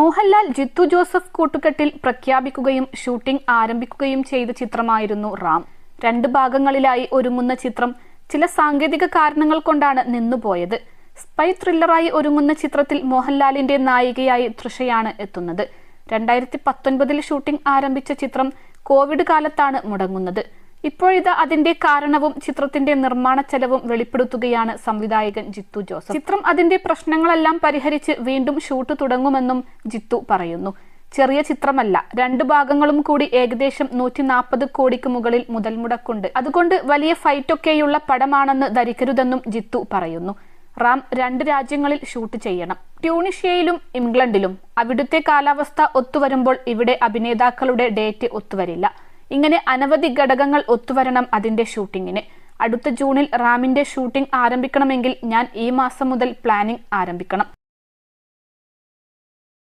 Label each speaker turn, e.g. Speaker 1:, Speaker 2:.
Speaker 1: Mohanlal Jithu Joseph കൂട്ടുകെട്ടിൽ പ്രഖ്യാപിക്കുകയും shooting ആരംഭിക്കുകയും ചെയ്ത ചിത്രമായിരുന്നു റാം. 2 ഭാഗങ്ങളിലായി ഒരുങ്ങുന്ന ചിത്രം ചില സാങ്കേതിക കാരണങ്ങൾ കൊണ്ടാണ് നിന്നുപോയത്. സ്പൈ ത്രില്ലറായി ഒരുങ്ങുന്ന ചിത്രത്തിൽ മോഹൻലാലിന്റെ നായികയായി തൃഷയാണ് എത്തുന്നത്. 2019-ൽ ഷൂട്ടിംഗ് ആരംഭിച്ച ചിത്രം കോവിഡ് കാലത്താണ് മുടങ്ങുന്നത്. ഇപ്പോഴിതാ അതിന്റെ കാരണവും ചിത്രത്തിന്റെ നിർമ്മാണ ചെലവും വെളിപ്പെടുത്തുകയാണ് സംവിധായകൻ ജിത്തു ജോസഫ്. ചിത്രം അതിന്റെ പ്രശ്നങ്ങളെല്ലാം പരിഹരിച്ച് വീണ്ടും ഷൂട്ട് തുടങ്ങുമെന്നും ജിത്തു പറയുന്നു. ചെറിയ ചിത്രമല്ല, 2 ഭാഗങ്ങളും കൂടി ഏകദേശം 140 കോടിക്ക് മുകളിൽ മുതൽ മുടക്കുണ്ട്. അതുകൊണ്ട് വലിയ ഫൈറ്റൊക്കെയുള്ള പടമാണെന്ന് ധരിക്കരുതെന്നും ജിത്തു പറയുന്നു. റാം 2 രാജ്യങ്ങളിൽ ഷൂട്ട് ചെയ്യണം. ട്യൂണീഷ്യയിലും ഇംഗ്ലണ്ടിലും. അവിടുത്തെ കാലാവസ്ഥ ഒത്തുവരുമ്പോൾ ഇവിടെ അഭിനേതാക്കളുടെ ഡേറ്റ് ഒത്തുവരില്ല. ഇങ്ങനെ അനവധി ഘടകങ്ങൾ ഒത്തുവരണം അതിന്റെ ഷൂട്ടിങ്ങിന്. അടുത്ത ജൂണിൽ റാമിന്റെ ഷൂട്ടിംഗ് ആരംഭിക്കണമെങ്കിൽ ഞാൻ ഈ മാസം മുതൽ പ്ലാനിംഗ് ആരംഭിക്കണം.